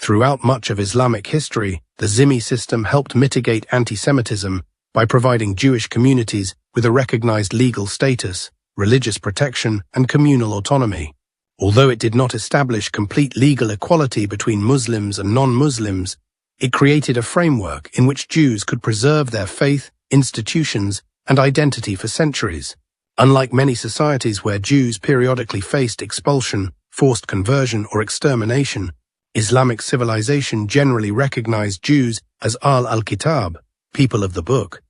Throughout much of Islamic history, the Dhimmi system helped mitigate anti-Semitism by providing Jewish communities with a recognized legal status, religious protection, and communal autonomy. Although it did not establish complete legal equality between Muslims and non-Muslims, it created a framework in which Jews could preserve their faith, institutions, and identity for centuries. Unlike many societies where Jews periodically faced expulsion, forced conversion, or extermination, Islamic civilization generally recognized Jews as al-Kitāb, people of the book,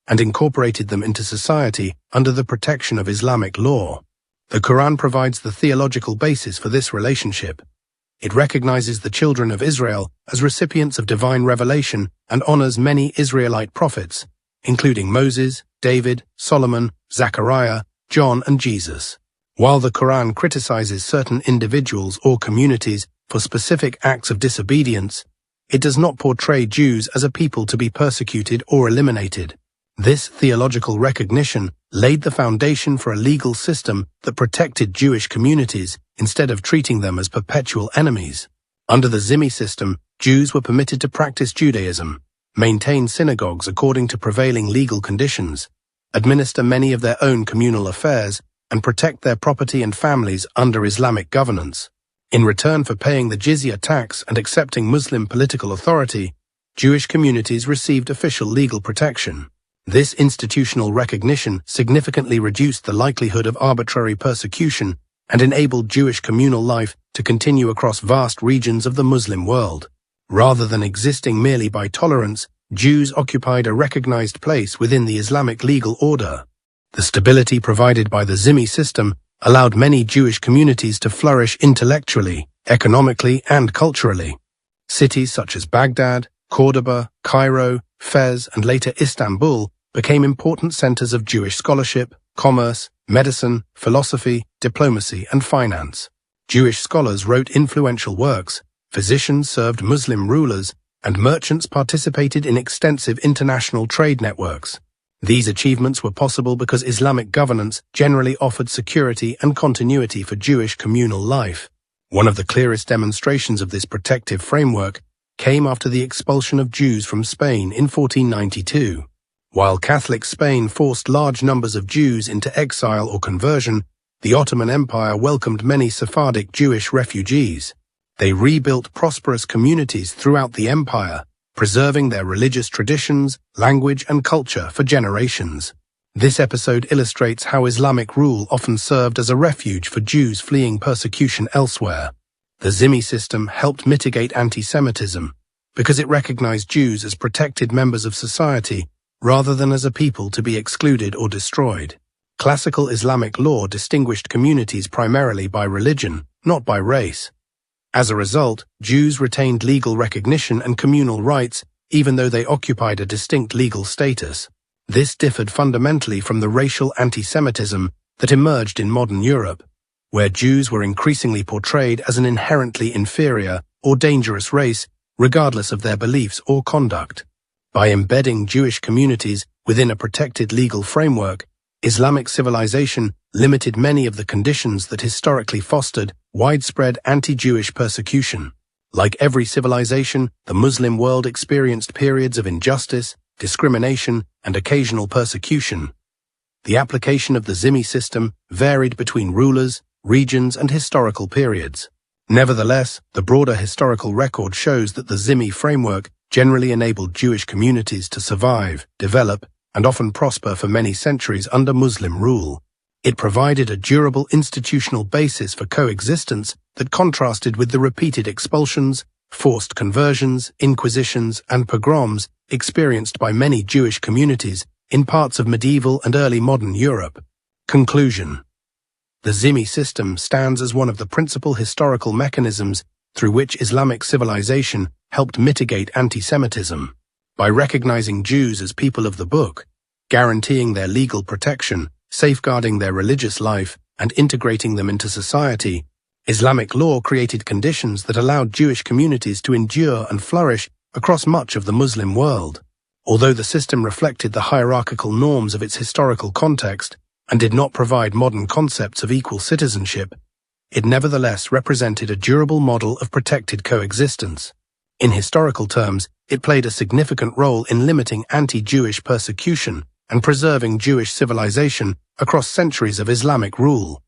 and incorporated them into society under the protection of Islamic law. The Qur'an provides the theological basis for this relationship. It recognizes the children of Israel as recipients of divine revelation and honors many Israelite prophets, including Moses, David, Solomon, Zachariah, John, and Jesus. While the Qur'an criticizes certain individuals or communities for specific acts of disobedience, it does not portray Jews as a people to be persecuted or eliminated. This theological recognition laid the foundation for a legal system that protected Jewish communities instead of treating them as perpetual enemies. Under the Dhimmi system, Jews were permitted to practice Judaism, maintain synagogues according to prevailing legal conditions, administer many of their own communal affairs, and protect their property and families under Islamic governance. In return for paying the jizya tax and accepting Muslim political authority, Jewish communities received official legal protection. This institutional recognition significantly reduced the likelihood of arbitrary persecution and enabled Jewish communal life to continue across vast regions of the Muslim world. Rather than existing merely by tolerance, Jews occupied a recognized place within the Islamic legal order. The stability provided by the Dhimmi system allowed many Jewish communities to flourish intellectually, economically, and culturally. Cities such as Baghdad, Cordoba, Cairo, Fez, and later Istanbul became important centers of Jewish scholarship, commerce, medicine, philosophy, diplomacy, and finance. Jewish scholars wrote influential works, physicians served Muslim rulers, and merchants participated in extensive international trade networks. These achievements were possible because Islamic governance generally offered security and continuity for Jewish communal life. One of the clearest demonstrations of this protective framework came after the expulsion of Jews from Spain in 1492. While Catholic Spain forced large numbers of Jews into exile or conversion, the Ottoman Empire welcomed many Sephardic Jewish refugees. They rebuilt prosperous communities throughout the empire, preserving their religious traditions, language, and culture for generations. This episode illustrates how Islamic rule often served as a refuge for Jews fleeing persecution elsewhere. The Dhimmi system helped mitigate anti-Semitism because it recognized Jews as protected members of society rather than as a people to be excluded or destroyed. Classical Islamic law distinguished communities primarily by religion, not by race. As a result, Jews retained legal recognition and communal rights even though they occupied a distinct legal status. This differed fundamentally from the racial anti-Semitism that emerged in modern Europe, where Jews were increasingly portrayed as an inherently inferior or dangerous race regardless of their beliefs or conduct. By embedding Jewish communities within a protected legal framework, Islamic civilization limited many of the conditions that historically fostered widespread anti-Jewish persecution. Like every civilization, the Muslim world experienced periods of injustice, discrimination, and occasional persecution. The application of the Dhimmi system varied between rulers, regions, and historical periods. Nevertheless, the broader historical record shows that the Dhimmi framework generally enabled Jewish communities to survive, develop, and often prosper for many centuries under Muslim rule. It provided a durable institutional basis for coexistence that contrasted with the repeated expulsions, forced conversions, inquisitions, and pogroms experienced by many Jewish communities in parts of medieval and early modern Europe. Conclusion. The Dhimmi system stands as one of the principal historical mechanisms through which Islamic civilization helped mitigate anti-Semitism. By recognizing Jews as people of the book, guaranteeing their legal protection, safeguarding their religious life, and integrating them into society, Islamic law created conditions that allowed Jewish communities to endure and flourish across much of the Muslim world. Although the system reflected the hierarchical norms of its historical context and did not provide modern concepts of equal citizenship, it nevertheless represented a durable model of protected coexistence. In historical terms, it played a significant role in limiting anti-Jewish persecution and preserving Jewish civilization across centuries of Islamic rule.